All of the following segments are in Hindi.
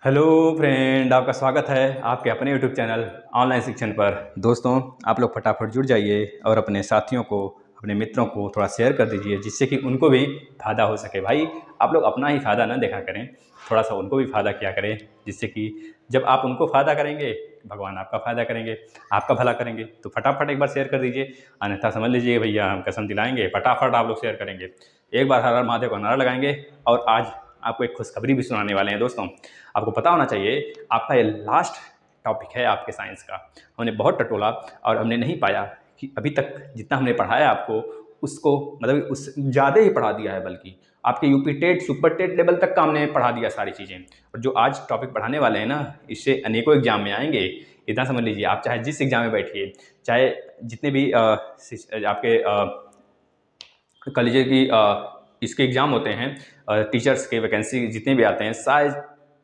हेलो फ्रेंड, आपका स्वागत है आपके अपने यूट्यूब चैनल ऑनलाइन शिक्षण पर। दोस्तों, आप लोग फटाफट जुड़ जाइए और अपने साथियों को, अपने मित्रों को थोड़ा शेयर कर दीजिए, जिससे कि उनको भी फ़ायदा हो सके। भाई, आप लोग अपना ही फ़ायदा ना देखा करें, थोड़ा सा उनको भी फ़ायदा किया करें, जिससे कि जब आप उनको फ़ायदा करेंगे, भगवान आपका फ़ायदा करेंगे, आपका भला करेंगे। तो फटाफट एक बार शेयर कर दीजिए, अन्यथा समझ लीजिए भैया हम कसम दिलाएंगे, फटाफट आप लोग शेयर करेंगे। एक बार हर हर महादेव का नारा लगाएंगे। और आज आपको एक खुशखबरी भी सुनाने वाले हैं दोस्तों। आपको पता होना चाहिए, आपका ये लास्ट टॉपिक है आपके साइंस का। हमने बहुत टटोला और हमने नहीं पाया कि अभी तक जितना हमने पढ़ाया आपको, उसको मतलब उस ज़्यादा ही पढ़ा दिया है, बल्कि आपके UP TET super TET level तक का हमने पढ़ा दिया सारी चीज़ें। और जो आज टॉपिक पढ़ाने वाले हैं ना, इससे अनेकों एग्जाम में आएंगे। इतना समझ लीजिए, आप चाहे जिस एग्जाम में बैठिए, चाहे जितने भी आपके कह लीजिए कि इसके एग्ज़ाम होते हैं, टीचर्स के वैकेंसी जितने भी आते हैं,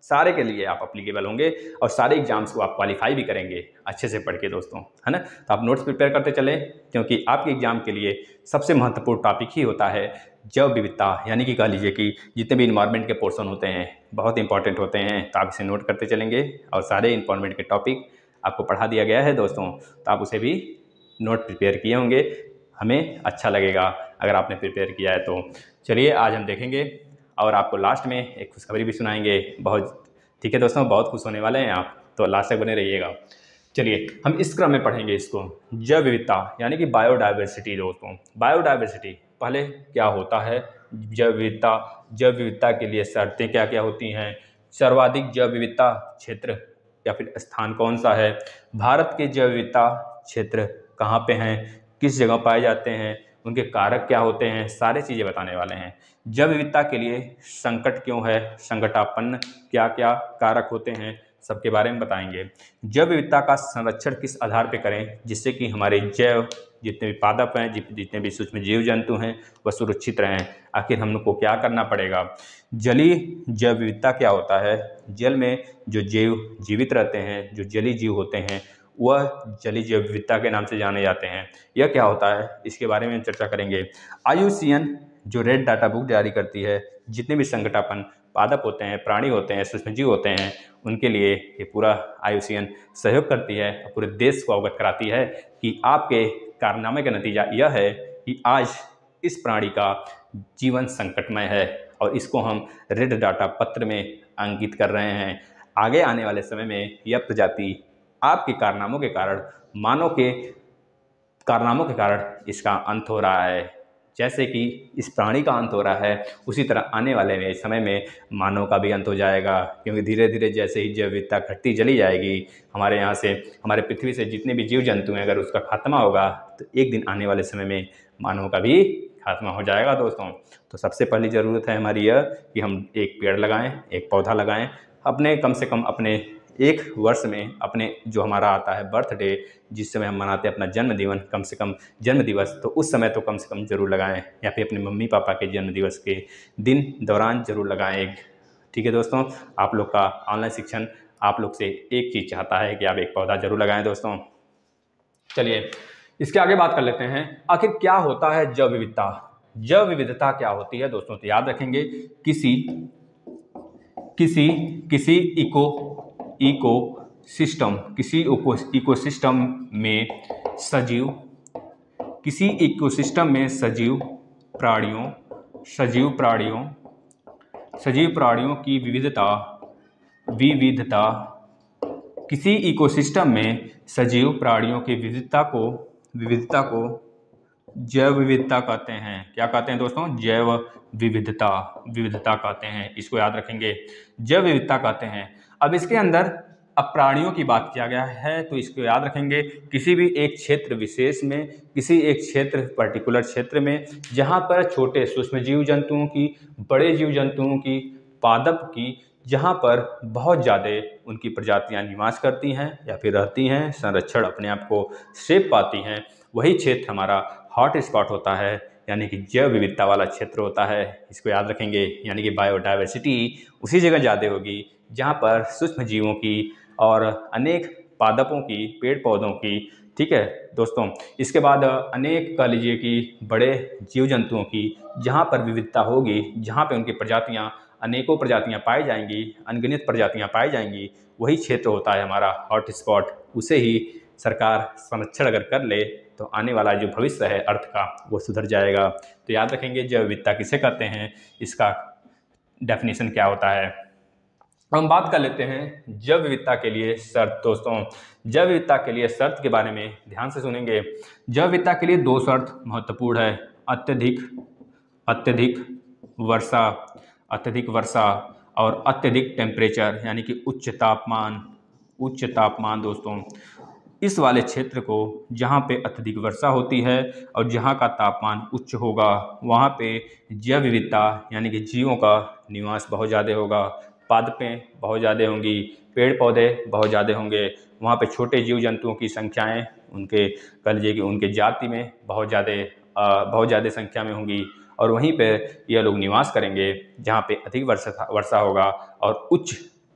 सारे के लिए आप अप्लीकेबल होंगे और सारे एग्जाम्स को आप क्वालिफाई भी करेंगे अच्छे से पढ़ के दोस्तों, है ना। तो आप नोट्स प्रिपेयर करते चलें, क्योंकि आपके एग्जाम के लिए सबसे महत्वपूर्ण टॉपिक ही होता है जैव विविधता। यानी कि कह लीजिए कि जितने भी इन्वायरमेंट के पोर्शन होते हैं बहुत इंपॉर्टेंट होते हैं, तो आप इसे नोट करते चलेंगे और सारे इन्वायरमेंट के टॉपिक आपको पढ़ा दिया गया है दोस्तों, तो आप उसे भी नोट प्रिपेयर किए होंगे। हमें अच्छा लगेगा अगर आपने प्रिपेयर किया है तो। चलिए, आज हम देखेंगे और आपको लास्ट में एक खुशखबरी भी सुनाएंगे बहुत। ठीक है दोस्तों, बहुत खुश होने वाले हैं आप, तो लास्ट तक बने रहिएगा। चलिए, हम इस क्रम में पढ़ेंगे इसको, जैव विविधता यानी कि बायोडाइवर्सिटी दोस्तों। बायोडाइवर्सिटी पहले क्या होता है, जैव विविधता, जैव विविधता के लिए शर्तें क्या क्या होती हैं, सर्वाधिक जैव विविधता क्षेत्र या फिर स्थान कौन सा है, भारत के जैव विविधता क्षेत्र कहाँ पे हैं, किस जगह पाए जाते हैं, उनके कारक क्या होते हैं, सारी चीज़ें बताने वाले हैं। जैव विविधता के लिए संकट क्यों है, संकटापन्न क्या क्या कारक होते हैं, सबके बारे में बताएंगे। जैव विविधता का संरक्षण किस आधार पर करें, जिससे कि हमारे जैव जितने भी पादप हैं, जितने भी सूक्ष्म जीव जंतु हैं, वह सुरक्षित रहें। आखिर हमको क्या करना पड़ेगा। जलीय जैव विविधता क्या होता है, जल में जो जीव जीवित रहते हैं, जो जलीय जीव होते हैं, वह जलीय जैव विविधता के नाम से जाने जाते हैं। यह क्या होता है, इसके बारे में चर्चा करेंगे। IUCN जो रेड डाटा बुक जारी करती है, जितने भी संकटापन्न पादप होते हैं, प्राणी होते हैं, सूक्ष्मजीव होते हैं, उनके लिए ये पूरा IUCN सहयोग करती है और पूरे देश को अवगत कराती है कि आपके कारनामे का नतीजा यह है कि आज इस प्राणी का जीवन संकटमय है और इसको हम रेड डाटा पत्र में अंकित कर रहे हैं। आगे आने वाले समय में यह प्रजाति आपके कारनामों के कारण, मानव के कारनामों के कारण इसका अंत हो रहा है। जैसे कि इस प्राणी का अंत हो रहा है, उसी तरह आने वाले समय में मानव का भी अंत हो जाएगा, क्योंकि धीरे धीरे जैसे ही जैव विविधता घटती चली जाएगी, हमारे यहाँ से, हमारे पृथ्वी से जितने भी जीव जंतु हैं, अगर उसका खात्मा होगा तो एक दिन आने वाले समय में मानव का भी खात्मा हो जाएगा दोस्तों। तो सबसे पहली ज़रूरत है हमारी यह कि हम एक पेड़ लगाएं, एक पौधा लगाएं, अपने कम से कम अपने एक वर्ष में, अपने जो हमारा आता है बर्थडे, जिस समय हम मनाते हैं अपना जन्म दिवस, कम से कम जन्म दिवस, तो उस समय तो कम से कम जरूर लगाएं, या फिर अपने मम्मी पापा के जन्म दिवस के दिन दौरान जरूर लगाएं एक। ठीक है दोस्तों, आप लोग का ऑनलाइन शिक्षण आप लोग से एक चीज़ चाहता है कि आप एक पौधा जरूर लगाएं दोस्तों। चलिए, इसके आगे बात कर लेते हैं, आखिर क्या होता है जैव विविधता। जैव विविधता क्या होती है दोस्तों, तो याद रखेंगे, किसी किसी किसी इको सिस्टम, किसी इकोसिस्टम में सजीव, किसी इकोसिस्टम में सजीव प्राणियों की विविधता, किसी इकोसिस्टम में सजीव प्राणियों की विविधता को जैव विविधता कहते हैं। क्या कहते हैं दोस्तों, जैव विविधता कहते हैं। इसको याद रखेंगे, जैव विविधता कहते हैं। अब इसके अंदर अब प्राणियों की बात किया गया है, तो इसको याद रखेंगे, किसी भी एक क्षेत्र विशेष में, किसी एक क्षेत्र पर्टिकुलर क्षेत्र में, जहाँ पर छोटे सूक्ष्म जीव जंतुओं की, बड़े जीव जंतुओं की, पादप की, जहाँ पर बहुत ज़्यादा उनकी प्रजातियाँ निवास करती हैं या फिर रहती हैं, संरक्षण अपने आप को सेफ पाती हैं, वही क्षेत्र हमारा हॉट स्पॉट होता है, यानी कि जैव विविधता वाला क्षेत्र होता है। इसको याद रखेंगे, यानी कि बायोडाइवर्सिटी उसी जगह ज़्यादा होगी जहाँ पर सूक्ष्म जीवों की और अनेक पादपों की, पेड़ पौधों की। ठीक है दोस्तों, इसके बाद अनेक कह लीजिए कि बड़े जीव जंतुओं की जहाँ पर विविधता होगी, जहाँ पे उनकी प्रजातियाँ अनेकों प्रजातियां पाई जाएंगी, अनगिनत प्रजातियां पाई जाएंगी, वही क्षेत्र होता है हमारा हॉट स्पॉट। उसे ही सरकार संरक्षण अगर कर ले तो आने वाला जो भविष्य है अर्थ का वो सुधर जाएगा। तो याद रखेंगे जैव विविधता किसे कहते हैं, इसका डेफिनेशन क्या होता है। हम बात कर लेते हैं जैव विविधता के लिए शर्त। दोस्तों जैव विविधता के लिए शर्त के बारे में ध्यान से सुनेंगे। जैव विविधता के लिए दो शर्त महत्वपूर्ण है, अत्यधिक अत्यधिक वर्षा अत्यधिक वर्षा और अत्यधिक टेम्परेचर यानी कि उच्च तापमान। दोस्तों इस वाले क्षेत्र को जहाँ पे अत्यधिक वर्षा होती है और जहाँ का तापमान उच्च होगा वहाँ पे जैव विविधता यानी कि जीवों का निवास बहुत ज़्यादा होगा, पादपें बहुत ज़्यादा होंगी, पेड़ पौधे बहुत ज़्यादा होंगे, वहाँ पे छोटे जीव जंतुओं की संख्याएं उनके कह लीजिए कि उनके जाति में बहुत ज़्यादा संख्या में होंगी और वहीं पे यह लोग निवास करेंगे जहाँ पे अधिक वर्षा होगा और उच्च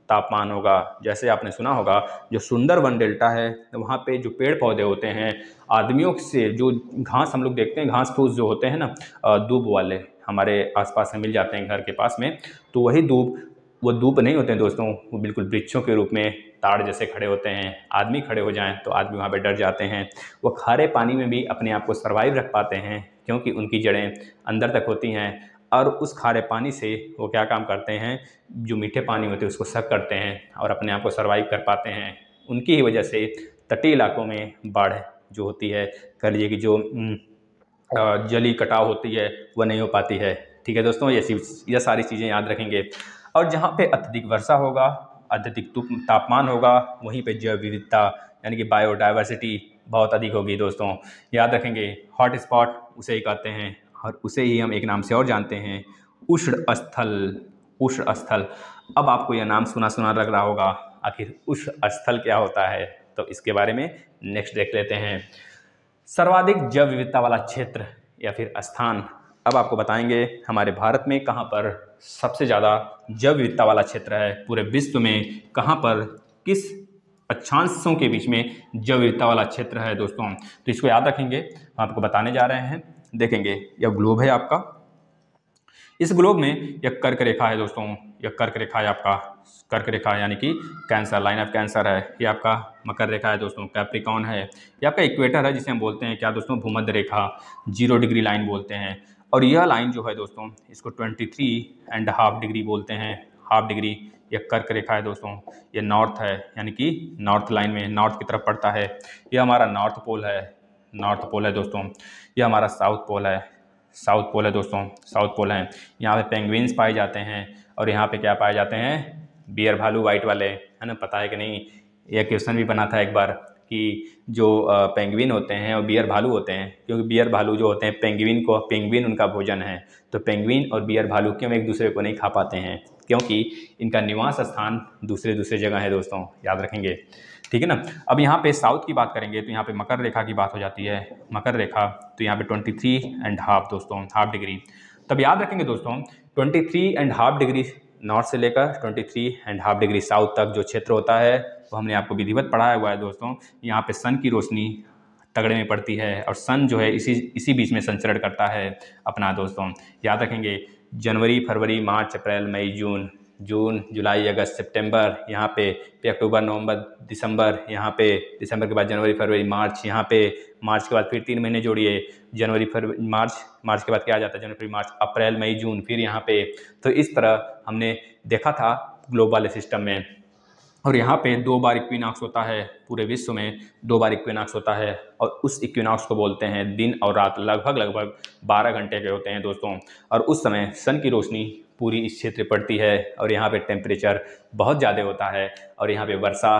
तापमान होगा। जैसे आपने सुना होगा जो सुंदरवन डेल्टा है वहाँ पे जो पेड़ पौधे होते हैं, आदमियों से जो घास हम लोग देखते हैं, घास फूस जो होते हैं ना, दूब वाले हमारे आसपास में मिल जाते हैं घर के पास में, तो वही दूब वो धूप नहीं होते हैं दोस्तों, वो बिल्कुल वृक्षों के रूप में ताड़ जैसे खड़े होते हैं। आदमी खड़े हो जाएं तो आदमी वहाँ पे डर जाते हैं। वो खारे पानी में भी अपने आप को सर्वाइव रख पाते हैं क्योंकि उनकी जड़ें अंदर तक होती हैं और उस खारे पानी से वो क्या काम करते हैं, जो मीठे पानी होते हैं उसको सक करते हैं और अपने आप को सर्वाइव कर पाते हैं। उनकी ही वजह से तटीय इलाकों में बाढ़ जो होती है, कह लीजिए कि जो जली कटाव होती है वह नहीं हो पाती है। ठीक है दोस्तों, ये सारी चीज़ें याद रखेंगे। और जहाँ पे अत्यधिक वर्षा होगा, अत्यधिक तापमान होगा, वहीं पे जैव विविधता यानी कि बायोडाइवर्सिटी बहुत अधिक होगी। दोस्तों याद रखेंगे हॉट स्पॉट उसे ही कहते हैं और उसे ही हम एक नाम से और जानते हैं, उष्ण स्थल। उष्ण स्थल, अब आपको यह नाम सुना सुना लग रहा होगा, आखिर उष्ण स्थल क्या होता है, तो इसके बारे में नेक्स्ट देख लेते हैं। सर्वाधिक जैव विविधता वाला क्षेत्र या फिर स्थान, अब आपको बताएंगे हमारे भारत में कहाँ पर सबसे ज़्यादा जैव विविधता वाला क्षेत्र है, पूरे विश्व में कहाँ पर किस अक्षांशों के बीच में जैव विविधता वाला क्षेत्र है। दोस्तों तो इसको याद रखेंगे, हम आपको बताने जा रहे हैं। देखेंगे यह ग्लोब है आपका, इस ग्लोब में यह कर्क रेखा है। दोस्तों यह कर्क रेखा है आपका, कर्क रेखा यानी कि कैंसर, लाइन ऑफ कैंसर है। ये आपका मकर रेखा है दोस्तों, कैप्रिकॉर्न है। ये आपका इक्वेटर है जिसे हम बोलते हैं क्या दोस्तों, भूमध्य रेखा, 0 डिग्री लाइन बोलते हैं। और यह लाइन जो है दोस्तों इसको 23.5 डिग्री बोलते हैं, हाफ डिग्री। यह कर्क रेखा है दोस्तों, ये नॉर्थ है यानी कि नॉर्थ लाइन में नॉर्थ की तरफ पड़ता है। यह हमारा नॉर्थ पोल है दोस्तों। यह हमारा साउथ पोल है दोस्तों, साउथ पोल है। यहाँ पे पेंगुइन्स पाए जाते हैं और यहाँ पे क्या पाए जाते हैं, बियर भालू वाइट वाले, है ना, पता है कि नहीं। यह क्वेश्चन भी बना था एक बार कि जो पेंगुइन होते हैं और बियर भालू होते हैं, क्योंकि बियर भालू जो होते हैं पेंगुइन उनका भोजन है, तो पेंगुइन और बियर भालू क्यों एक दूसरे को नहीं खा पाते हैं, क्योंकि इनका निवास स्थान दूसरे जगह है। दोस्तों याद रखेंगे, ठीक है ना। अब यहाँ पे साउथ की बात करेंगे तो यहाँ पे मकर रेखा की बात हो जाती है, मकर रेखा, तो यहाँ पे 23.5 दोस्तों, हाफ डिग्री। तब याद रखेंगे दोस्तों 23.5 डिग्री नॉर्थ से लेकर 23.5 डिग्री साउथ तक जो क्षेत्र होता है वो हमने आपको विधिवत पढ़ाया हुआ है। दोस्तों यहाँ पे सन की रोशनी तगड़े में पड़ती है और सन जो है इसी बीच में संचरण करता है अपना। दोस्तों याद रखेंगे जनवरी, फरवरी, मार्च, अप्रैल, मई, जून, जुलाई, अगस्त, सितंबर, यहाँ पे अक्टूबर, नवंबर, दिसंबर, यहाँ पे दिसंबर के बाद जनवरी, फरवरी, मार्च, यहाँ पे मार्च के बाद फिर 3 महीने जोड़िए, जनवरी, फरवरी, मार्च के बाद क्या आ जाता है, जनवरी, मार्च, अप्रैल, मई, जून, फिर यहाँ पे। तो इस तरह हमने देखा था ग्लोब वाले सिस्टम में। और यहाँ पे 2 बार इक्विनॉक्स होता है, पूरे विश्व में 2 बार इक्विनॉक्स होता है और उस इक्विनॉक्स को बोलते हैं दिन और रात लगभग 12 घंटे के होते हैं दोस्तों। और उस समय सन की रोशनी पूरी इस क्षेत्र पड़ती है और यहाँ पे टेम्परेचर बहुत ज़्यादा होता है और यहाँ पे वर्षा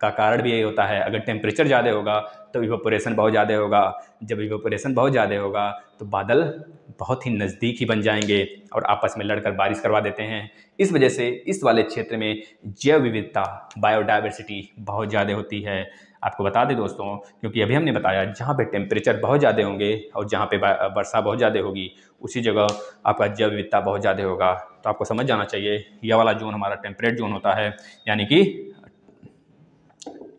का कारण भी यही होता है। अगर टेम्परेचर ज़्यादा होगा तो इवेपोरेशन बहुत ज़्यादा होगा, जब इवेपोरेशन बहुत ज़्यादा होगा तो बादल बहुत ही नज़दीक ही बन जाएंगे और आपस में लड़कर बारिश करवा देते हैं। इस वजह से इस वाले क्षेत्र में जैव विविधता, बायोडाइवर्सिटी बहुत ज़्यादा होती है। आपको बता दें दोस्तों, क्योंकि अभी हमने बताया जहाँ पे टेम्परेचर बहुत ज़्यादा होंगे और जहाँ पे वर्षा बहुत ज़्यादा होगी उसी जगह आपका जैव विविधता बहुत ज़्यादा होगा। तो आपको समझ जाना चाहिए यह वाला जोन हमारा टेम्परेट जोन होता है,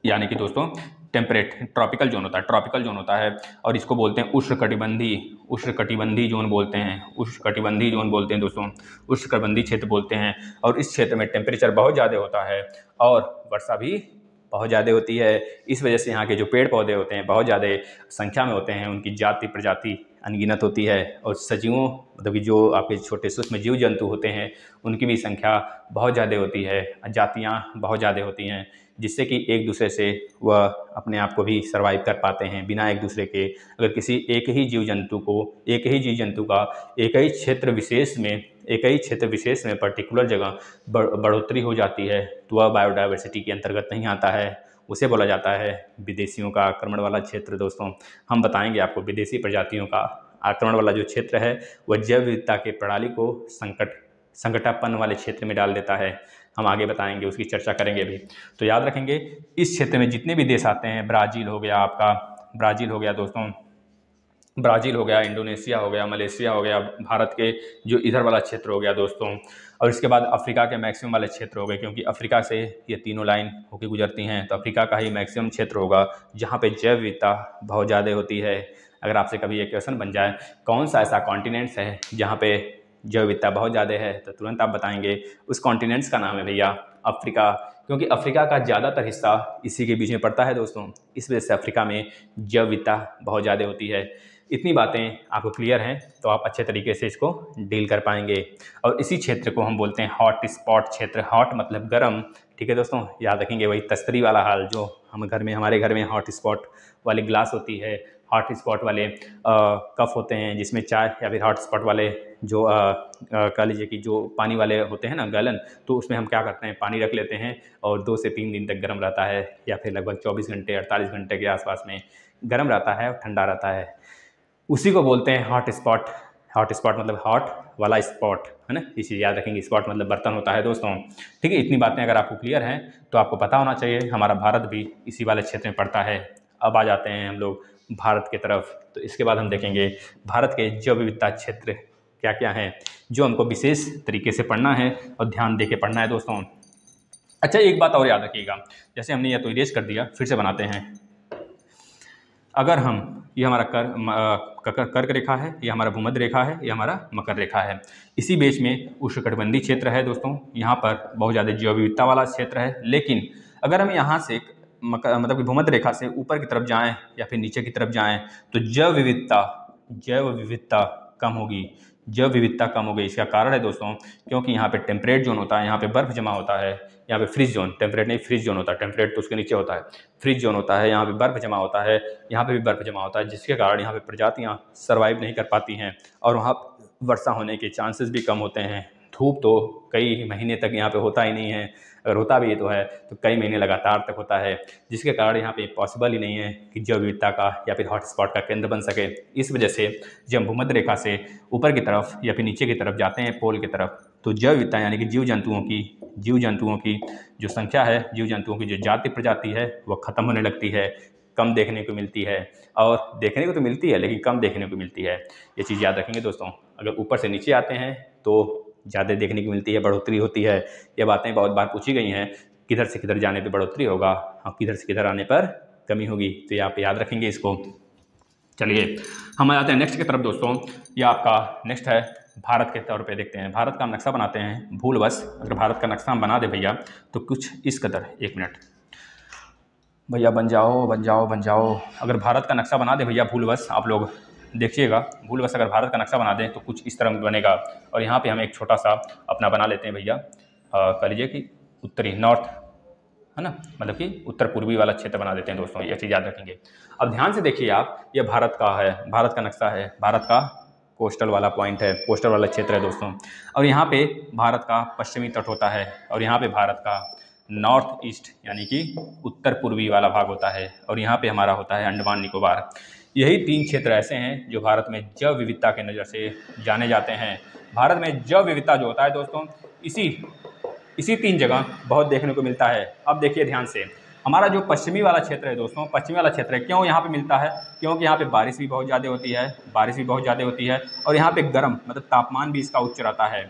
यानी कि दोस्तों टेम्परेट ट्रॉपिकल जोन होता है, ट्रॉपिकल जोन होता है, और इसको बोलते हैं उष्णकटिबंधीय जोन बोलते हैं, उष्णकटिबंधीय जोन बोलते हैं दोस्तों, उष्णकटिबंधीय क्षेत्र बोलते हैं। और इस क्षेत्र में टेम्परेचर बहुत ज़्यादा होता है और वर्षा भी बहुत ज़्यादा होती है। इस वजह से यहाँ के जो पेड़ पौधे होते हैं बहुत ज़्यादा संख्या में होते हैं, उनकी जाति प्रजाति अनगिनत होती है। और सजीवों मतलब कि जो आपके छोटे सूक्ष्म जीव जंतु होते हैं उनकी भी संख्या बहुत ज़्यादा होती है, जातियाँ बहुत ज़्यादा होती हैं, जिससे कि एक दूसरे से वह अपने आप को भी सर्वाइव कर पाते हैं बिना एक दूसरे के। अगर किसी एक ही जीव जंतु का एक ही क्षेत्र विशेष में पर्टिकुलर जगह बढ़ोतरी हो जाती है तो वह बायोडाइवर्सिटी के अंतर्गत नहीं आता है, उसे बोला जाता है विदेशियों का आक्रमण वाला क्षेत्र। दोस्तों हम बताएंगे आपको विदेशी प्रजातियों का आक्रमण वाला जो क्षेत्र है वह जैव विविधता के प्रणाली को संकटापन्न वाले क्षेत्र में डाल देता है। हम आगे बताएंगे, उसकी चर्चा करेंगे भी। तो याद रखेंगे इस क्षेत्र में जितने भी देश आते हैं, ब्राज़ील हो गया दोस्तों, ब्राज़ील हो गया, इंडोनेशिया हो गया, मलेशिया हो गया, भारत के जो इधर वाला क्षेत्र हो गया दोस्तों, और इसके बाद अफ्रीका के मैक्सिमम वाले क्षेत्र हो गए, क्योंकि अफ्रीका से ये तीनों लाइन होकर गुजरती हैं, तो अफ्रीका का ही मैक्सिमम क्षेत्र होगा जहाँ पे जैव विविधता बहुत ज़्यादा होती है। अगर आपसे कभी ये क्वेश्चन बन जाए कौन सा ऐसा कॉन्टिनेंट्स है जहाँ पे जैव विविधता बहुत ज़्यादा है, तो तुरंत आप बताएंगे उस कॉन्टिनेंट्स का नाम है भैया अफ्रीका, क्योंकि अफ्रीका का ज़्यादातर हिस्सा इसी के बीच में पड़ता है दोस्तों। इस वजह से अफ्रीका में जैव विविधता बहुत ज़्यादा होती है। इतनी बातें आपको क्लियर हैं तो आप अच्छे तरीके से इसको डील कर पाएंगे। और इसी क्षेत्र को हम बोलते हैं हॉट स्पॉट क्षेत्र। हॉट मतलब गर्म, ठीक है दोस्तों, याद रखेंगे वही तस्तरी वाला हाल जो हमारे घर में हॉट स्पॉट वाली ग्लास होती है, हॉट स्पॉट वाले कप होते हैं जिसमें चाय, या फिर हॉट स्पॉट वाले जो कह लीजिए कि जो पानी वाले होते हैं ना गैलन, तो उसमें हम क्या करते हैं पानी रख लेते हैं और 2 से 3 दिन तक गर्म रहता है, या फिर लगभग 24 घंटे 48 घंटे के आसपास में गर्म रहता है और ठंडा रहता है। उसी को बोलते हैं हॉट स्पॉट। हॉट स्पॉट मतलब हॉट वाला स्पॉट, है ना, ये चीज़ याद रखेंगे। स्पॉट मतलब बर्तन होता है दोस्तों, ठीक है। इतनी बातें अगर आपको क्लियर हैं तो आपको पता होना चाहिए हमारा भारत भी इसी वाले क्षेत्र में पड़ता है। अब आ जाते हैं हम लोग भारत की तरफ। तो इसके बाद हम देखेंगे भारत के जैव विविधता क्षेत्र क्या क्या हैं जो हमको विशेष तरीके से पढ़ना है और ध्यान दे के पढ़ना है दोस्तों। अच्छा, एक बात और याद रखिएगा, जैसे हमने यह तो इरेज कर दिया, फिर से बनाते हैं। अगर हम ये हमारा कर्क रेखा है, ये हमारा भूमध्य रेखा है, ये हमारा मकर रेखा है, इसी बीच में उष्णकटिबंधीय क्षेत्र है दोस्तों। यहाँ पर बहुत ज़्यादा जैव विविधता वाला क्षेत्र है। लेकिन अगर हम यहाँ से मतलब कि भूमध्य रेखा से ऊपर की तरफ जाएं या फिर नीचे की तरफ जाएं तो जैव विविधता कम होगी। जैव विविधता कम हो गई। इसका कारण है दोस्तों क्योंकि यहाँ पे टेम्परेट जोन होता है, यहाँ पे बर्फ जमा होता है, यहाँ पे फ्रीज जोन, टेम्परेट नहीं फ्रीज जोन होता है, टेम्परेट तो उसके नीचे होता है, फ्रीज जोन होता है, यहाँ पे बर्फ जमा होता है, यहाँ पे भी बर्फ जमा होता है, जिसके कारण यहाँ पे प्रजातियाँ सर्वाइव नहीं कर पाती हैं और वहाँ वर्षा होने के चांसेस भी कम होते हैं। धूप तो कई महीने तक यहाँ पे होता ही नहीं है, अगर होता भी तो है तो कई महीने लगातार तक होता है, जिसके कारण यहाँ पे पॉसिबल ही नहीं है कि जैव विविधता का या फिर हॉटस्पॉट का केंद्र बन सके। इस वजह से जब भूमध्य रेखा से ऊपर की तरफ या फिर नीचे की तरफ जाते हैं पोल की तरफ, तो जैव विविधता यानी कि जीव जंतुओं की जो संख्या है, जीव जंतुओं की जो जाति प्रजाति है वह खत्म होने लगती है, कम देखने को मिलती है। और देखने को तो मिलती है लेकिन कम देखने को मिलती है। ये चीज़ याद रखेंगे दोस्तों। अगर ऊपर से नीचे आते हैं तो ज़्यादा देखने को मिलती है, बढ़ोतरी होती है। ये बातें बहुत बार पूछी गई हैं, किधर से किधर जाने पे बढ़ोतरी होगा और किधर से किधर आने पर कमी होगी, तो ये आप याद रखेंगे इसको। चलिए हम आ जाते हैं नेक्स्ट की तरफ दोस्तों। ये आपका नेक्स्ट है भारत के तौर पे देखते हैं। भारत का नक्शा बनाते हैं भूलवश। अगर भारत का नक्शा हम बना दे भैया तो कुछ इस कदर, एक मिनट भैया बन जाओ। अगर भारत का नक्शा बना दे भैया भूलवश, आप लोग देखिएगा, भूलवश अगर भारत का नक्शा बना दें तो कुछ इस तरह बनेगा। और यहाँ पे हम एक छोटा सा अपना बना लेते हैं भैया, कह लीजिए कि उत्तरी नॉर्थ, है ना, मतलब कि उत्तर पूर्वी वाला क्षेत्र बना देते हैं दोस्तों। ये चीज़ याद रखेंगे। अब ध्यान से देखिए आप, ये भारत का है, भारत का नक्शा है, भारत का कोस्टल वाला पॉइंट है, कोस्टल वाला क्षेत्र है दोस्तों। और यहाँ पे भारत का पश्चिमी तट होता है और यहाँ पे भारत का नॉर्थ ईस्ट यानी कि उत्तर पूर्वी वाला भाग होता है और यहाँ पे हमारा होता है अंडमान निकोबार। यही 3 क्षेत्र ऐसे हैं जो भारत में जैव विविधता के नज़र से जाने जाते हैं। भारत में जैव विविधता जो होता है दोस्तों इसी 3 जगह बहुत देखने को मिलता है। अब देखिए ध्यान से, हमारा जो पश्चिमी वाला क्षेत्र है दोस्तों, पश्चिमी वाला क्षेत्र है, क्यों यहाँ पे मिलता है? क्योंकि यहाँ पे बारिश भी बहुत ज़्यादा होती है, और यहाँ पे गर्म मतलब तापमान भी इसका उच्च रहता है।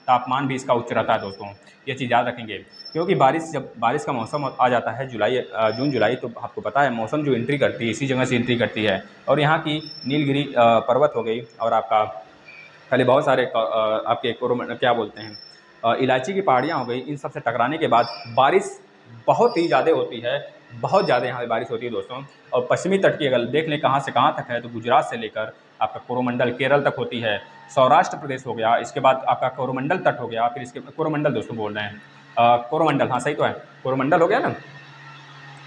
तापमान भी इसका उच्च रहता है दोस्तों। ये चीज़ याद रखेंगे, क्योंकि जब बारिश का मौसम आ जाता है जून जुलाई, तो आपको पता है मौसम जो एंट्री करती है इसी जगह से एंट्री करती है। और यहाँ की नीलगिरी पर्वत हो गई, और आपका पहले बहुत सारे आपके क्या बोलते हैं इलायची की पहाड़ियाँ हो गई, इन सब से टकराने के बाद बारिश बहुत ही ज़्यादा होती है। बहुत ज़्यादा यहाँ पे बारिश होती है दोस्तों। और पश्चिमी तट की अगर देख लें कहाँ से कहाँ तक है, तो गुजरात से लेकर आपका कोरोमंडल केरल तक होती है। सौराष्ट्र प्रदेश हो गया, इसके बाद आपका कोरोमंडल तट हो गया, फिर इसके कोरोमंडल दोस्तों बोल रहे हैं, कोरोमंडल, हाँ सही तो है, कोरोमंडल हो गया ना,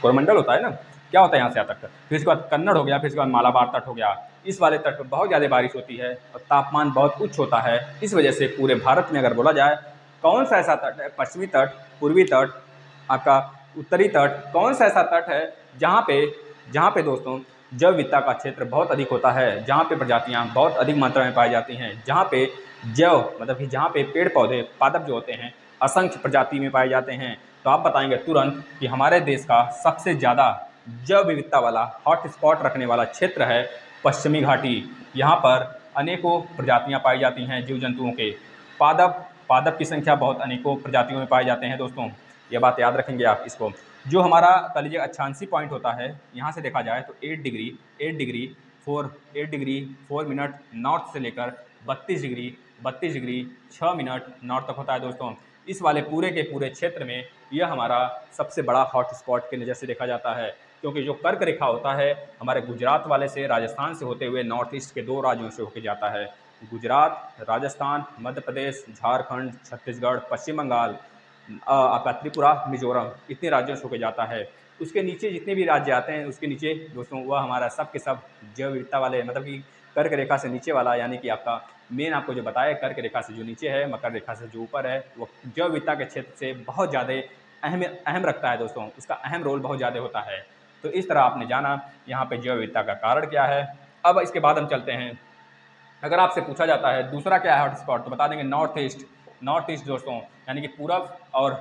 कोरोमंडल होता है ना, क्या होता है यहाँ से यहाँ तक। फिर इसके बाद कन्नड़ हो गया, फिर इसके बाद मालाबार तट हो गया। इस वाले तट पर बहुत ज़्यादा बारिश होती है और तापमान बहुत उच्च होता है। इस वजह से पूरे भारत में अगर बोला जाए कौन सा ऐसा तट है, पश्चिमी तट, पूर्वी तट, आपका उत्तरी तट, कौन सा ऐसा तट है जहाँ पे दोस्तों जैव विविधता का क्षेत्र बहुत अधिक होता है, जहाँ पे प्रजातियाँ बहुत अधिक मात्रा में पाई जाती हैं, जहाँ पे जैव मतलब कि जहाँ पे पेड़ पौधे पादप जो होते हैं असंख्य प्रजाति में पाए जाते हैं। तो आप बताएंगे तुरंत कि हमारे देश का सबसे ज़्यादा जैव विविधता वाला हॉट स्पॉट रखने वाला क्षेत्र है पश्चिमी घाटी। यहाँ पर अनेकों प्रजातियाँ पाई जाती हैं जीव जंतुओं के, पादप की संख्या बहुत अनेकों प्रजातियों में पाए जाते हैं दोस्तों। ये बात याद रखेंगे आप इसको। जो हमारा कह लीजिए अक्षांशी पॉइंट होता है, यहाँ से देखा जाए तो 8 डिग्री 4 मिनट नॉर्थ से लेकर 32 डिग्री 6 मिनट नॉर्थ तक होता है दोस्तों। इस वाले पूरे के पूरे क्षेत्र में यह हमारा सबसे बड़ा हॉट स्पॉट की नज़र से देखा जाता है, क्योंकि जो कर्क रेखा होता है हमारे गुजरात वाले से, राजस्थान से होते हुए नॉर्थ ईस्ट के 2 राज्यों से होकर जाता है। गुजरात, राजस्थान, मध्य प्रदेश, झारखंड, छत्तीसगढ़, पश्चिम बंगाल, आपका त्रिपुरा, मिजोरम, इतने राज्यों से होकर जाता है। उसके नीचे जितने भी राज्य आते हैं उसके नीचे दोस्तों वह हमारा सब के सब जैव विविधता वाले, मतलब कि कर्क रेखा से नीचे वाला, यानी कि आपका मेन आपको जो बताया कर्क रेखा से जो नीचे है, मकर रेखा से जो ऊपर है, वो जैव विविधता के क्षेत्र से बहुत ज़्यादा अहम रखता है दोस्तों, उसका अहम रोल बहुत ज़्यादा होता है। तो इस तरह आपने जाना यहाँ पे जैव विविधता का कारण क्या है। अब इसके बाद हम चलते हैं, अगर आपसे पूछा जाता है दूसरा क्या है हॉटस्पॉट, तो बता देंगे नॉर्थ ईस्ट दोस्तों, यानी कि पूरब और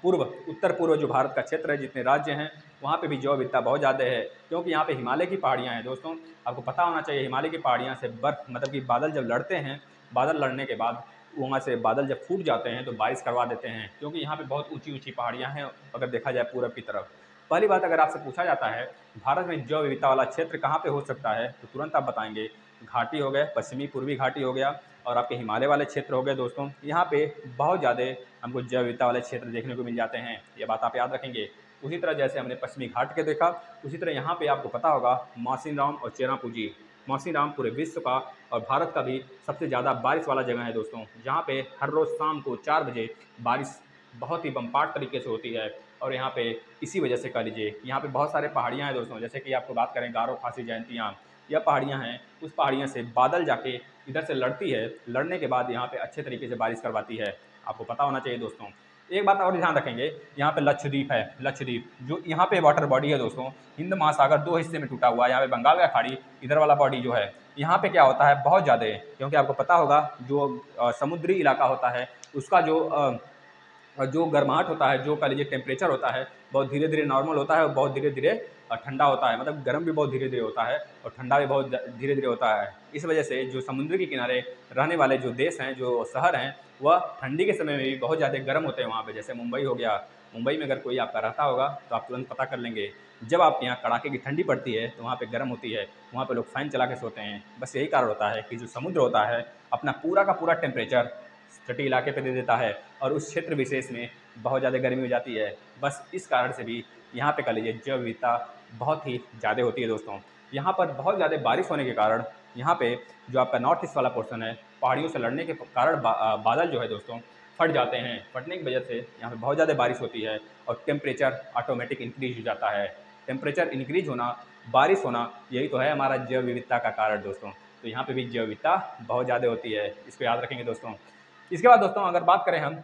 पूर्व, उत्तर पूर्व जो भारत का क्षेत्र है, जितने राज्य हैं वहाँ पे भी जैव विविधता बहुत ज़्यादा है, क्योंकि यहाँ पे हिमालय की पहाड़ियाँ हैं दोस्तों। आपको पता होना चाहिए हिमालय की पहाड़ियाँ से बर्फ, मतलब कि बादल जब लड़ते हैं, बादल लड़ने के बाद वहाँ से बादल जब फूट जाते हैं तो बारिश करवा देते हैं, क्योंकि यहाँ पे बहुत ऊंची ऊंची पहाड़ियाँ हैं अगर देखा जाए पूरब की तरफ। पहली बात, अगर आपसे पूछा जाता है भारत में जैव विविधता वाला क्षेत्र कहाँ पे हो सकता है, तो तुरंत आप बताएंगे घाटी हो गए, पश्चिमी पूर्वी घाटी हो गया, और आपके हिमालय वाले क्षेत्र हो गए दोस्तों। यहाँ पे बहुत ज़्यादा हमको जैव विविधता वाले क्षेत्र देखने को मिल जाते हैं, ये बात आप याद रखेंगे। उसी तरह जैसे हमने पश्चिमी घाट के देखा, उसी तरह यहाँ पे आपको पता होगा मौसिनराम और चेरापूंजी। मौसिनराम पूरे विश्व का और भारत का भी सबसे ज़्यादा बारिश वाला जगह है दोस्तों, जहाँ पे हर रोज़ शाम को 4 बजे बारिश बहुत ही बम्पाट तरीके से होती है। और यहाँ पे इसी वजह से कह लीजिए यहाँ पे बहुत सारे पहाड़ियाँ हैं दोस्तों, जैसे कि आपको बात करें गारो खासी जयंतियाँ, यह पहाड़ियाँ हैं, उस पहाड़ियों से बादल जाके इधर से लड़ती है, लड़ने के बाद यहाँ पे अच्छे तरीके से बारिश करवाती है, आपको पता होना चाहिए दोस्तों। एक बात और ध्यान रखेंगे, यहाँ पे लक्षद्वीप है, लक्षद्वीप जो यहाँ पे वाटर बॉडी है दोस्तों, हिंद महासागर 2 हिस्से में टूटा हुआ है। यहाँ पे बंगाल का खाड़ी इधर वाला बॉडी जो है, यहाँ पे क्या होता है बहुत ज़्यादा, क्योंकि आपको पता होगा जो समुद्री इलाका होता है उसका जो गर्माहट होता है, जो कह लीजिए टेम्परेचर होता है, बहुत धीरे धीरे नॉर्मल होता है और बहुत धीरे धीरे ठंडा होता है, मतलब गर्म भी बहुत धीरे धीरे होता है और ठंडा भी बहुत धीरे धीरे होता है। इस वजह से जो समुद्र के किनारे रहने वाले जो देश हैं, जो शहर हैं, वह ठंडी के समय में भी बहुत ज़्यादा गर्म होते हैं वहाँ पे। जैसे मुंबई हो गया, मुंबई में अगर कोई आपका रहता होगा तो आप तुरंत पता कर लेंगे, जब आपके यहाँ कड़ाके की ठंडी पड़ती है तो वहाँ पे गर्म होती है, वहाँ पे लोग फ़ैन चला के सोते हैं। बस यही कारण होता है कि जो समुद्र होता है अपना पूरा का पूरा टेम्परेचर तटीय इलाके पे दे देता है और उस क्षेत्र विशेष में बहुत ज़्यादा गर्मी हो जाती है। बस इस कारण से भी यहाँ पे कह लीजिए जैव विविधता बहुत ही ज़्यादा होती है दोस्तों। यहाँ पर बहुत ज़्यादा बारिश होने के कारण यहाँ पे जो आपका नॉर्थ ईस्ट वाला पोर्शन है, पहाड़ियों से लड़ने के कारण बादल जो है दोस्तों फट जाते हैं। फटने की वजह से यहाँ पे बहुत ज़्यादा बारिश होती है और टेम्परेचर ऑटोमेटिक इंक्रीज हो जाता है। टेम्परेचर इंक्रीज होना, बारिश होना, यही तो है हमारा जैव विविधता का कारण दोस्तों। तो यहाँ पे भी जैव विविधता बहुत ज़्यादा होती है, इसको याद रखेंगे दोस्तों। इसके बाद दोस्तों अगर बात करें हम,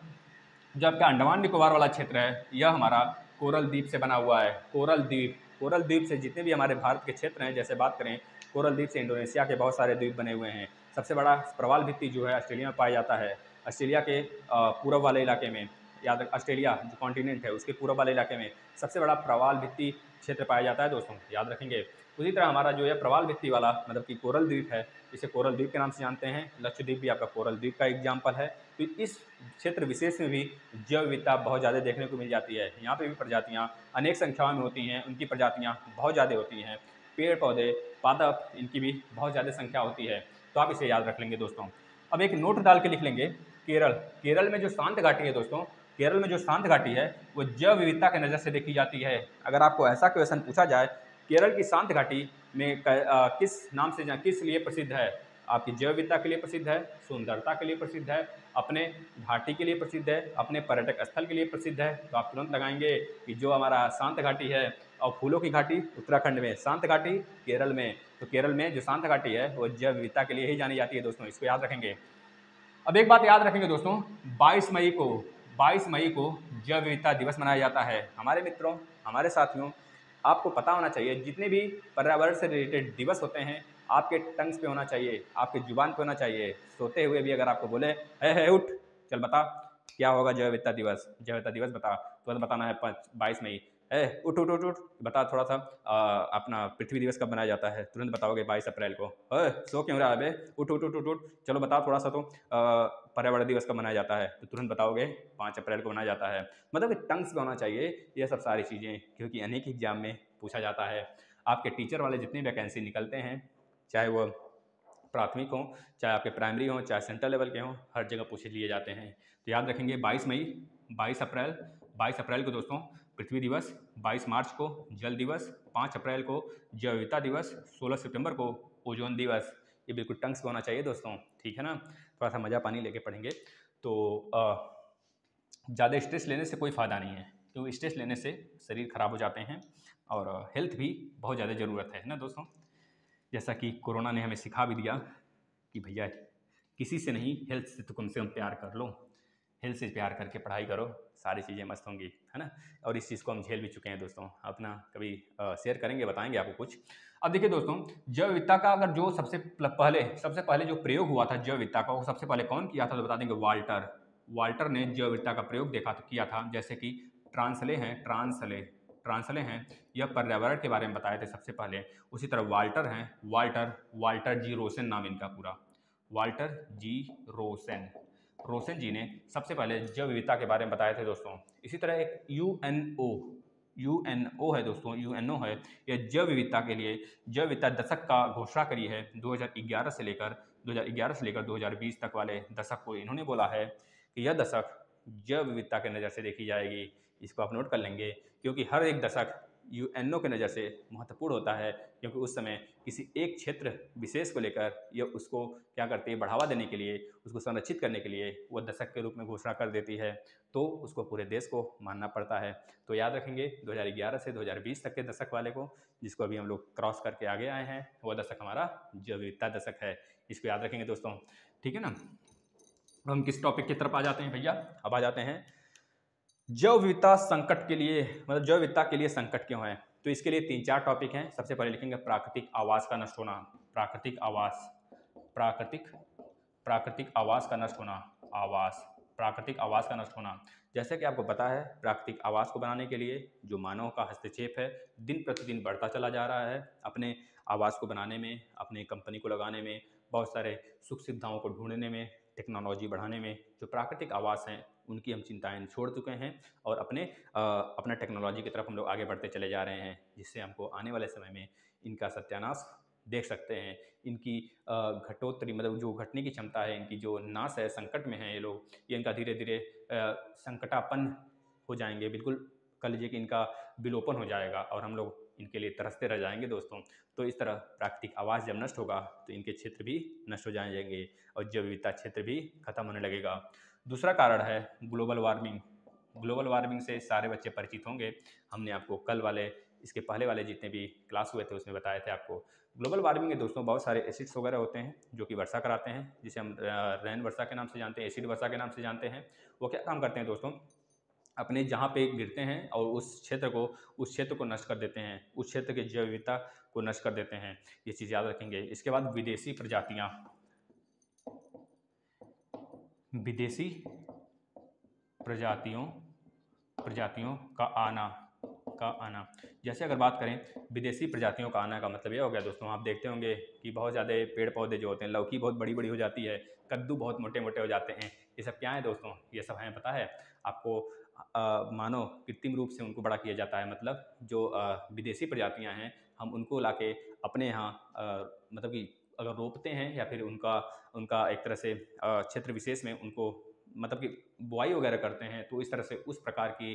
जो आपका अंडमान निकोबार वाला क्षेत्र है, यह हमारा कोरल द्वीप से बना हुआ है। कोरल द्वीप से जितने भी हमारे भारत के क्षेत्र हैं, जैसे बात करें कोरल द्वीप से इंडोनेशिया के बहुत सारे द्वीप बने हुए हैं। सबसे बड़ा प्रवाल भित्ति जो है ऑस्ट्रेलिया में पाया जाता है। ऑस्ट्रेलिया के पूर्व वाले इलाके में, याद ऑस्ट्रेलिया जो कॉन्टिनेंट है उसके पूर्व वाले इलाके में सबसे बड़ा प्रवाल भित्ति क्षेत्र पाया जाता है दोस्तों, याद रखेंगे। उसी तरह हमारा जो है प्रवाल भित्ति वाला मतलब कि कोरल द्वीप है, इसे कोरल द्वीप के नाम से जानते हैं। लक्षद्वीप भी आपका कोरल द्वीप का एग्जाम्पल है। तो इस क्षेत्र विशेष में भी जैव विविधता बहुत ज़्यादा देखने को मिल जाती है। यहाँ पे भी प्रजातियाँ अनेक संख्याओं में होती हैं, उनकी प्रजातियाँ बहुत ज़्यादा होती हैं। पेड़ पौधे पादप इनकी भी बहुत ज़्यादा संख्या होती है। तो आप इसे याद रख लेंगे दोस्तों। अब एक नोट डाल के लिख लेंगे केरल। केरल में जो शांत घाटी है दोस्तों, केरल में जो शांत घाटी है वो जैव विविधता के नज़र से देखी जाती है। अगर आपको ऐसा क्वेश्चन पूछा जाए केरल की शांत घाटी में किस नाम से किस लिए प्रसिद्ध है, आपकी जैव विविधता के लिए प्रसिद्ध है, सुंदरता के लिए प्रसिद्ध है, अपने घाटी के लिए प्रसिद्ध है, अपने पर्यटक स्थल के लिए प्रसिद्ध है, तो आप तुरंत लगाएंगे कि जो हमारा शांत घाटी है। और फूलों की घाटी उत्तराखंड में, शांत घाटी केरल में। तो केरल में जो शांत घाटी है वो जैव विविधता के लिए ही जानी जाती है दोस्तों, इसको याद रखेंगे। अब एक बात याद रखेंगे दोस्तों, 22 मई को जैव विविधता दिवस मनाया जाता है। हमारे मित्रों, हमारे साथियों, आपको पता होना चाहिए जितने भी पर्यावरण से रिलेटेड दिवस होते हैं आपके टंग्स पे होना चाहिए, आपके जुबान पे होना चाहिए। सोते हुए भी अगर आपको बोले है उठ, चल बता क्या होगा जैव विविधता दिवस, जैव विविधता दिवस बता, तुरंत बताना है 22 मई। उठ उठ उठ उठ बता थोड़ा सा, अपना पृथ्वी दिवस कब मनाया जाता है, तुरंत बताओगे 22 अप्रैल को। सो क्यों रहा है बे, उठ उठ उठ उठ उठ, चलो बताओ थोड़ा सा तो। पर्यावरण दिवस कब मनाया जाता है, तो तुरंत बताओगे 5 अप्रैल को मनाया जाता है। मतलब टंग्स पे होना चाहिए ये सब सारी चीज़ें, क्योंकि अनेक एग्जाम में पूछा जाता है। आपके टीचर वाले जितनी वैकेंसी निकलते हैं, चाहे वो प्राथमिक हों, चाहे आपके प्राइमरी हों, चाहे सेंट्रल लेवल के हों, हर जगह पूछ लिए जाते हैं। तो याद रखेंगे 22 मई, 22 अप्रैल, 22 अप्रैल को दोस्तों पृथ्वी दिवस, 22 मार्च को जल दिवस, 5 अप्रैल को जैव विविधता दिवस, 16 सितंबर को ओजोन दिवस। ये बिल्कुल टंग्स पे होना चाहिए दोस्तों, ठीक है ना। थोड़ा सा मज़ा पानी लेके पढ़ेंगे तो ज़्यादा स्ट्रेस लेने से कोई फ़ायदा नहीं है, क्योंकि स्ट्रेस लेने से शरीर खराब हो जाते हैं और हेल्थ भी बहुत ज़्यादा ज़रूरत है ना दोस्तों। जैसा कि कोरोना ने हमें सिखा भी दिया कि भैया किसी से नहीं, हेल्थ से तो कम से कम प्यार कर लो, हेल्थ से प्यार करके पढ़ाई करो, सारी चीज़ें मस्त होंगी, है ना। और इस चीज़ को हम झेल भी चुके हैं दोस्तों, अपना कभी शेयर करेंगे, बताएंगे आपको कुछ। अब देखिए दोस्तों, जैव विविधता का अगर जो सबसे पहले जो प्रयोग हुआ था जैव विविधता का, वो सबसे पहले कौन किया था तो बता देंगे वाल्टर। वाल्टर ने जैव विविधता का प्रयोग किया था। जैसे कि ट्रांसले हैं, यह पर्यावरण के बारे में बताए थे सबसे पहले। उसी तरह वाल्टर हैं, वाल्टर जी रोसेन नाम इनका पूरा, वाल्टर जी रोसेन, रोसेन जी ने सबसे पहले जैव विविधता के बारे में बताए थे दोस्तों। इसी तरह एक यूएनओ है दोस्तों, यूएनओ है, यह जैव विविधता के लिए जैव विविधता दशक का घोषणा करी है। 2011 से लेकर 2020 तक वाले दशक को इन्होंने बोला है कि यह दशक जैव विविधता के नज़र से देखी जाएगी। इसको आप नोट कर लेंगे, क्योंकि हर एक दशक यूएनओ के नज़र से महत्वपूर्ण होता है, क्योंकि उस समय किसी एक क्षेत्र विशेष को लेकर यह उसको क्या करती है, बढ़ावा देने के लिए, उसको संरक्षित करने के लिए वह दशक के रूप में घोषणा कर देती है, तो उसको पूरे देश को मानना पड़ता है। तो याद रखेंगे 2011 से 2020 तक के दशक वाले को, जिसको अभी हम लोग क्रॉस करके आगे आए हैं, वह दशक हमारा जैव विविधता दशक है। इसको याद रखेंगे दोस्तों, ठीक है ना। अब हम किस टॉपिक की तरफ आ जाते हैं भैया, अब आ जाते हैं जैव विविधता संकट के लिए, मतलब जैव विविधता के लिए संकट क्यों है। तो इसके लिए 3-4 टॉपिक हैं। सबसे पहले लिखेंगे प्राकृतिक आवास का नष्ट होना, प्राकृतिक आवास, प्राकृतिक प्राकृतिक आवास का नष्ट होना, प्राकृतिक आवास का नष्ट होना। जैसे कि आपको पता है, प्राकृतिक आवास को बनाने के लिए जो मानव का हस्तक्षेप है दिन प्रतिदिन बढ़ता चला जा रहा है। अपने आवास को बनाने में, अपने कंपनी को लगाने में, बहुत सारे सुख सुविधाओं को ढूंढने में, टेक्नोलॉजी बढ़ाने में, जो प्राकृतिक आवास हैं उनकी हम चिंताएं छोड़ चुके हैं और अपना टेक्नोलॉजी की तरफ हम लोग आगे बढ़ते चले जा रहे हैं, जिससे हमको आने वाले समय में इनका सत्यानाश देख सकते हैं। इनकी घटोत्तरी, मतलब जो घटने की क्षमता है, इनकी जो नाश है, संकट में है ये लोग, ये इनका धीरे धीरे संकटापन्न हो जाएंगे, बिल्कुल कह लीजिए कि इनका विलोपन हो जाएगा और हम लोग इनके लिए तरसते रह जाएंगे दोस्तों। तो इस तरह प्राकृतिक आवास जब नष्ट होगा तो इनके क्षेत्र भी नष्ट हो जाएंगे और जैव विविधता क्षेत्र भी खत्म होने लगेगा। दूसरा कारण है ग्लोबल वार्मिंग। ग्लोबल वार्मिंग से सारे बच्चे परिचित होंगे, हमने आपको कल वाले, इसके पहले वाले जितने भी क्लास हुए थे उसमें बताए थे आपको। ग्लोबल वार्मिंग में दोस्तों बहुत सारे एसिड्स वगैरह होते हैं जो कि वर्षा कराते हैं, जिसे हम रेन वर्षा के नाम से जानते हैं, एसिड वर्षा के नाम से जानते हैं। वो क्या काम करते हैं दोस्तों, अपने जहाँ पे गिरते हैं और उस क्षेत्र को नष्ट कर देते हैं, उस क्षेत्र की जैव विविधता को नष्ट कर देते हैं। ये चीज़ याद रखेंगे। इसके बाद विदेशी प्रजातियों का आना, का आना। जैसे अगर बात करें विदेशी प्रजातियों का आना का मतलब ये हो गया दोस्तों, आप देखते होंगे कि बहुत ज़्यादा पेड़ पौधे जो होते हैं, लौकी बहुत बड़ी बड़ी हो जाती है, कद्दू बहुत मोटे मोटे हो जाते हैं। ये सब क्या है दोस्तों? ये सब हैं, पता है आपको? मानो कृत्रिम रूप से उनको बड़ा किया जाता है। मतलब जो विदेशी प्रजातियां हैं, हम उनको लाके अपने यहाँ मतलब कि अगर रोपते हैं या फिर उनका उनका एक तरह से क्षेत्र विशेष में उनको मतलब कि बुआई वगैरह करते हैं, तो इस तरह से उस प्रकार की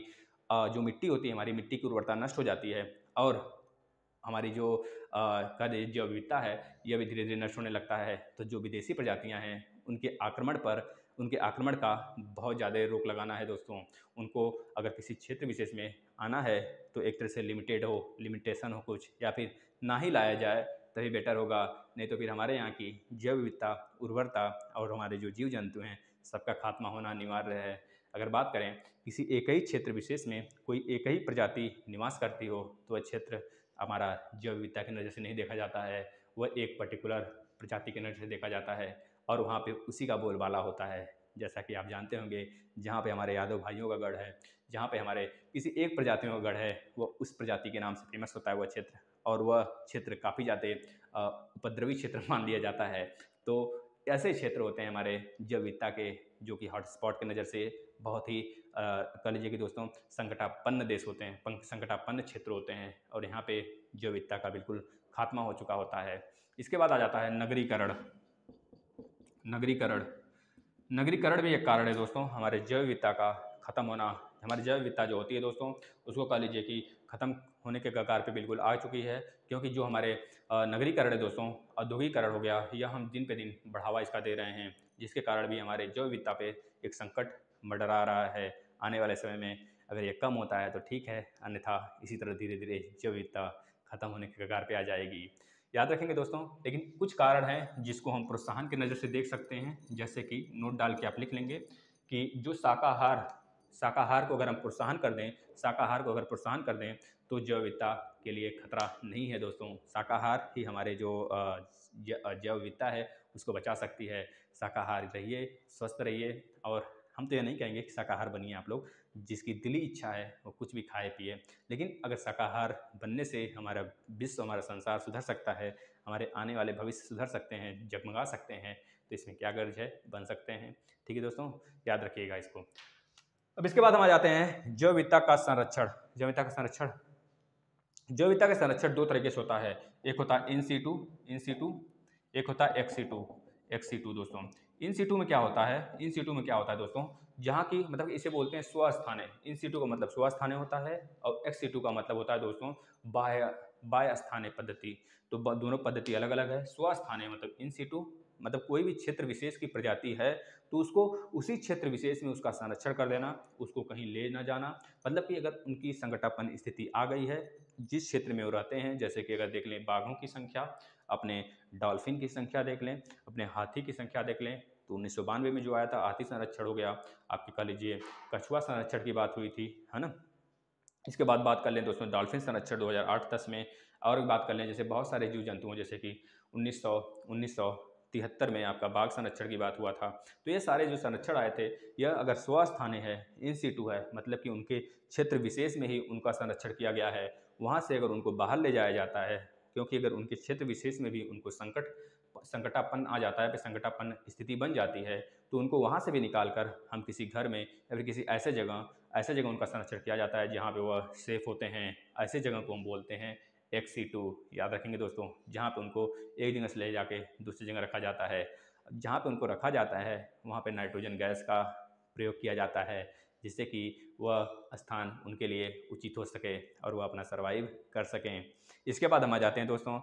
जो मिट्टी होती है, हमारी मिट्टी की उर्वरता नष्ट हो जाती है और हमारी जो जैव विविधता है, यह भी धीरे धीरे नष्ट होने लगता है। तो जो विदेशी प्रजातियां हैं, उनके आक्रमण का बहुत ज़्यादा रोक लगाना है दोस्तों। उनको अगर किसी क्षेत्र विशेष में आना है तो एक तरह से लिमिटेशन हो कुछ, या फिर ना ही लाया जाए तभी बेटर होगा। नहीं तो फिर हमारे यहाँ की जैव विविधता, उर्वरता और हमारे जो जीव जंतु हैं, सबका खात्मा होना अनिवार्य है। अगर बात करें किसी एक ही क्षेत्र विशेष में कोई एक ही प्रजाति निवास करती हो, तो वह क्षेत्र हमारा जैव विविधता की नज़र से नहीं देखा जाता है, वह एक पर्टिकुलर प्रजाति की नज़र से देखा जाता है और वहाँ पे उसी का बोलबाला होता है। जैसा कि आप जानते होंगे, जहाँ पे हमारे यादव भाइयों का गढ़ है, जहाँ पे हमारे किसी एक प्रजातियों का गढ़ है, वह उस प्रजाति के नाम से फेमस होता है वह क्षेत्र, और वह क्षेत्र काफ़ी ज़्यादा उपद्रवी क्षेत्र मान लिया जाता है। तो ऐसे क्षेत्र होते हैं हमारे जैव विविधता के, जो कि हॉटस्पॉट की नज़र से बहुत ही कह लीजिए कि दोस्तों संकटापन्न देश होते हैं, संकटापन्न क्षेत्र होते हैं, और यहाँ पे जैव विविधता का बिल्कुल खात्मा हो चुका होता है। इसके बाद आ जाता है नगरीकरण। नगरीकरण नगरीकरण भी एक कारण है दोस्तों हमारे जैव विविधता का खत्म होना। हमारी जैव विविधता जो होती है दोस्तों, उसको कह लीजिए कि खत्म होने के कगार पे बिल्कुल आ चुकी है, क्योंकि जो हमारे नगरीकरण है दोस्तों, औद्योगिकरण हो गया, यह हम दिन पे दिन बढ़ावा इसका दे रहे हैं, जिसके कारण भी हमारे जैव विविधता पे एक संकट मंडरा रहा है। आने वाले समय में अगर ये कम होता है तो ठीक है, अन्यथा इसी तरह धीरे धीरे जैव विविधता खत्म होने के कगार पे आ जाएगी। याद रखेंगे दोस्तों। लेकिन कुछ कारण हैं जिसको हम प्रोत्साहन की नज़र से देख सकते हैं, जैसे कि नोट डाल के आप लिख लेंगे कि जो शाकाहार को अगर हम प्रोत्साहन कर दें, शाकाहार को अगर प्रोत्साहन कर दें तो जैव विविधता के लिए खतरा नहीं है दोस्तों। शाकाहार ही हमारे जो जैव विविधता है उसको बचा सकती है। शाकाहार रहिए, स्वस्थ रहिए, और हम तो ये नहीं कहेंगे कि शाकाहार बनिए आप लोग, जिसकी दिली इच्छा है वो कुछ भी खाए पिए, लेकिन अगर शाकाहार बनने से हमारा विश्व, हमारा संसार सुधर सकता है, हमारे आने वाले भविष्य सुधर सकते हैं, जगमगा सकते हैं, तो इसमें क्या गर्ज है, बन सकते हैं। ठीक है दोस्तों, याद रखिएगा इसको। अब इसके बाद हम आ जाते हैं जैव विविधता का संरक्षण। जैव विविधता का संरक्षण, जैव विविधता का संरक्षण दो तरीके से होता है। एक होता है इन सीटू, एक होता है एक्स सीटू दोस्तों। इन सीटू में क्या होता है? इन सीटू में क्या होता है दोस्तों, जहाँ की मतलब इसे बोलते हैं स्वस्थाने। इन सीटू का मतलब स्वस्थाने होता है, और एक्स सीटू का मतलब होता है दोस्तों बाह्य स्थानीय पद्धति। तो दोनों पद्धति अलग अलग है। स्वस्थानीय मतलब इन सीटू, मतलब कोई भी क्षेत्र विशेष की प्रजाति है तो उसको उसी क्षेत्र विशेष में उसका संरक्षण कर देना, उसको कहीं ले ना जाना। मतलब कि अगर उनकी संकटापन्न स्थिति आ गई है जिस क्षेत्र में वो रहते हैं, जैसे कि अगर देख लें बाघों की संख्या, अपने डॉल्फिन की संख्या देख लें, अपने हाथी की संख्या देख लें, तो 1992 में जो आया था हाथी संरक्षण हो गया, आपकी कह लीजिए कछुआ संरक्षण की बात हुई थी, है ना। इसके बाद बात कर लें दोस्तों डॉल्फिन संरक्षण 2008-10 में, और बात कर लें जैसे बहुत सारे जीव जंतु हैं, जैसे कि 1973 में आपका बाघ संरक्षण की बात हुआ था। तो ये सारे जो संरक्षण आए थे, यह अगर स्वस्थानीय है, इन सीटू है, मतलब कि उनके क्षेत्र विशेष में ही उनका संरक्षण किया गया है, वहाँ से अगर उनको बाहर ले जाया जाता है, क्योंकि अगर उनके क्षेत्र विशेष में भी उनको संकटापन्न आ जाता है, फिर संकटापन्न स्थिति बन जाती है, तो उनको वहाँ से भी निकाल कर हम किसी घर में या फिर किसी ऐसे जगह उनका संरक्षण किया जाता है जहाँ पे वह सेफ होते हैं। ऐसे जगह को हम बोलते हैं एक्स-सीटू। याद रखेंगे दोस्तों, जहाँ पे उनको एक जगह से ले जाके दूसरी जगह रखा जाता है। जहाँ पे उनको रखा जाता है वहाँ पे नाइट्रोजन गैस का प्रयोग किया जाता है, जिससे कि वह स्थान उनके लिए उचित हो सके और वह अपना सर्वाइव कर सकें। इसके बाद हम आ जाते हैं दोस्तों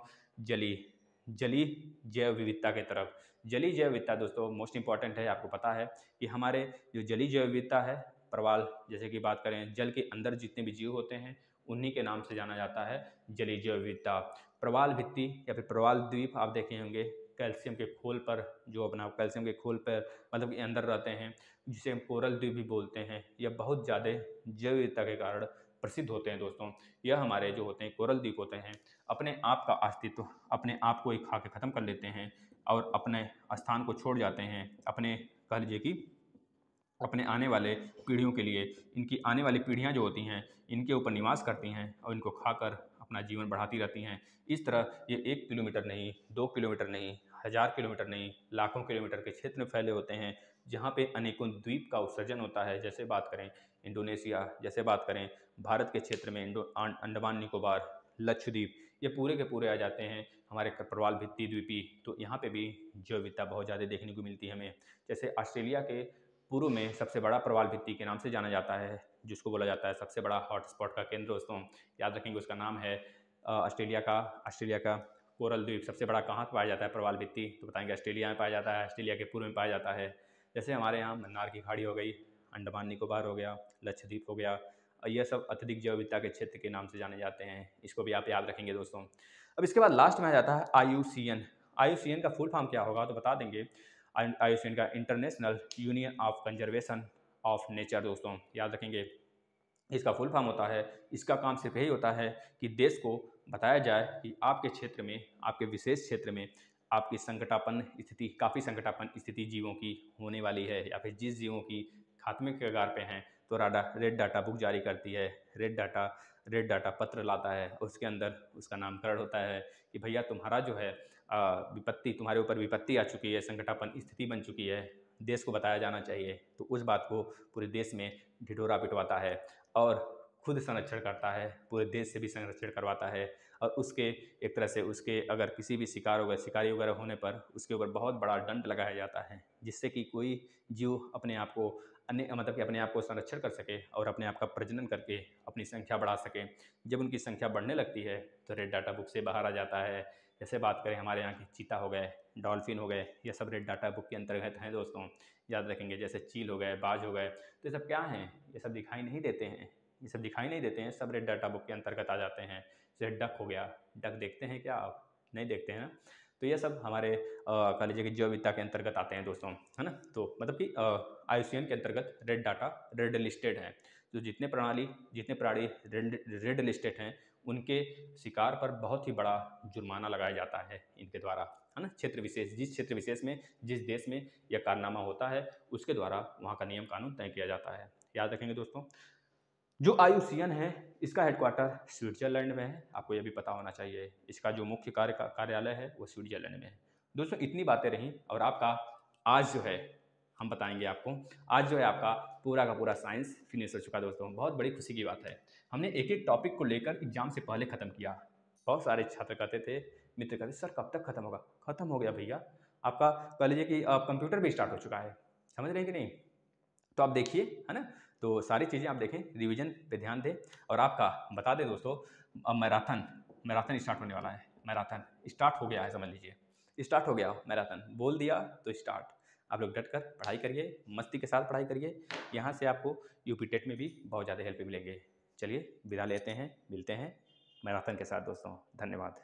जलीय जैव विविधता के तरफ। जलीय जैव विविधता दोस्तों मोस्ट इंपॉर्टेंट है। आपको पता है कि हमारे जो जलीय जैव विविधता है, प्रवाल, जैसे कि बात करें जल के अंदर जितने भी जीव होते हैं उन्हीं के नाम से जाना जाता है जलीय जैव विविधता। प्रवाल भित्ति या फिर प्रवाल द्वीप आप देखे होंगे, कैल्शियम के खोल पर, जो अपना कैल्शियम के खोल पर मतलब कि अंदर रहते हैं, जिसे हम कोरल द्वीप भी बोलते हैं। यह बहुत ज़्यादा जैव विविधता के कारण प्रसिद्ध होते हैं दोस्तों। यह हमारे जो होते हैं कोरल द्वीप होते हैं, अपने आप का अस्तित्व, अपने आप को ही खा के ख़त्म कर लेते हैं और अपने स्थान को छोड़ जाते हैं, अपने कह लीजिए कि अपने आने वाले पीढ़ियों के लिए, इनकी आने वाली पीढ़ियाँ जो होती हैं इनके ऊपर निवास करती हैं और इनको खाकर अपना जीवन बढ़ाती रहती हैं। इस तरह ये 1 किलोमीटर नहीं, 2 किलोमीटर नहीं, हज़ार किलोमीटर नहीं, लाखों किलोमीटर के क्षेत्र में फैले होते हैं, जहाँ पे अनेकों द्वीप का उत्सर्जन होता है। जैसे बात करें इंडोनेशिया, जैसे बात करें भारत के क्षेत्र में अंडमान निकोबार, लक्षद्वीप, ये पूरे के पूरे आ जाते हैं हमारे प्रवाल भित्ति द्वीपी। तो यहाँ पे भी जैव विविधता बहुत ज़्यादा देखने को मिलती है हमें। जैसे ऑस्ट्रेलिया के पूर्व में सबसे बड़ा प्रवाल भित्ति के नाम से जाना जाता है, जिसको बोला जाता है सबसे बड़ा हॉटस्पॉट का केंद्र। दोस्तों याद रखेंगे उसका नाम है ऑस्ट्रेलिया का कोरल द्वीप। सबसे बड़ा कहाँ पाया जाता है प्रवाल भित्ति, तो बताएंगे ऑस्ट्रेलिया में पाया जाता है, ऑस्ट्रेलिया के पूर्व में पाया जाता है। जैसे हमारे यहाँ मन्नार की खाड़ी हो गई, अंडमान निकोबार हो गया, लक्षद्वीप हो गया, यह सब अत्यधिक जैव विविधता के क्षेत्र के नाम से जाने जाते हैं। इसको भी आप याद रखेंगे दोस्तों। अब इसके बाद लास्ट में आ जाता है IUCN। IUCN का फुल फॉर्म क्या होगा तो बता देंगे। IUCN का international union of conservation of nature. दोस्तों याद रखेंगे इसका फुल फॉर्म होता है, इसका काम सिर्फ यही होता है कि देश को बताया जाए कि आपके क्षेत्र में, आपके विशेष क्षेत्र में आपकी संकटापन्न स्थिति, काफ़ी संकटापन्न स्थिति जीवों की होने वाली है, या फिर जिस जीवों की खात्मे के कगार पे हैं, तो रेड डाटा बुक जारी करती है। रेड डाटा पत्र लाता है, उसके अंदर उसका नामकरण होता है कि भैया तुम्हारा जो है विपत्ति, तुम्हारे ऊपर विपत्ति आ चुकी है, संकटापन्न स्थिति बन चुकी है, देश को बताया जाना चाहिए। तो उस बात को पूरे देश में ढिढोरा पिटवाता है और खुद संरक्षण करता है, पूरे देश से भी संरक्षण करवाता है। और उसके एक तरह से उसके अगर किसी भी शिकारी वगैरह होने पर उसके ऊपर बहुत बड़ा दंड लगाया जाता है, जिससे कि कोई जीव अपने आप को मतलब कि अपने आप को संरक्षण कर सके और अपने आप का प्रजनन करके अपनी संख्या बढ़ा सके। जब उनकी संख्या बढ़ने लगती है तो रेड डाटा बुक से बाहर आ जाता है। जैसे बात करें हमारे यहाँ की चीता हो गए, डॉल्फिन हो गए, ये सब रेड डाटा बुक के अंतर्गत हैं दोस्तों, याद रखेंगे। जैसे चील हो गए, बाज हो गए, तो ये सब क्या हैं, ये सब दिखाई नहीं देते हैं, ये सब दिखाई नहीं देते हैं, सब रेड डाटा बुक के अंतर्गत आ जाते हैं। जैसे डक हो गया, डक देखते हैं क्या आप, नहीं देखते हैं ना। तो ये सब हमारे कह लीजिए कि जैव विविधता के अंतर्गत आते हैं दोस्तों, है ना। तो मतलब कि IUCN के अंतर्गत रेड लिस्टेड हैं। तो जितने प्राणी रेड लिस्टेड हैं उनके शिकार पर बहुत ही बड़ा जुर्माना लगाया जाता है इनके द्वारा, है ना। क्षेत्र विशेष, जिस क्षेत्र विशेष में, जिस देश में यह कारनामा होता है उसके द्वारा वहाँ का नियम कानून तय किया जाता है। याद रखेंगे दोस्तों। जो IUCN है इसका हेडक्वार्टर स्विट्जरलैंड में है, आपको यह भी पता होना चाहिए। इसका जो मुख्य कार्यालय है वो स्विट्जरलैंड में है। दोस्तों इतनी बातें रहीं और आपका आज जो है हम बताएंगे आपको, आज जो है आपका पूरा का पूरा साइंस फिनिश हो चुका दोस्तों। बहुत बड़ी खुशी की बात है, हमने एक एक टॉपिक को लेकर एग्जाम से पहले ख़त्म किया। बहुत सारे छात्र कहते थे, मित्र कहते सर कब तक खत्म होगा। खत्म हो गया भैया, आपका कह लीजिए कि कंप्यूटर भी स्टार्ट हो चुका है, समझ रहे हैं कि नहीं। तो आप देखिए, है ना। तो सारी चीज़ें आप देखें, रिवीजन पे ध्यान दें। और आपका बता दें दोस्तों, अब मैराथन स्टार्ट होने वाला है। मैराथन स्टार्ट हो गया है, समझ लीजिए स्टार्ट हो गया। मैराथन बोल दिया तो स्टार्ट। आप लोग डट कर पढ़ाई करिए, मस्ती के साथ पढ़ाई करिए। यहाँ से आपको यूपी टेट में भी बहुत ज़्यादा हेल्प मिलेंगे। चलिए विदा लेते हैं, मिलते हैं मैराथन के साथ दोस्तों। धन्यवाद।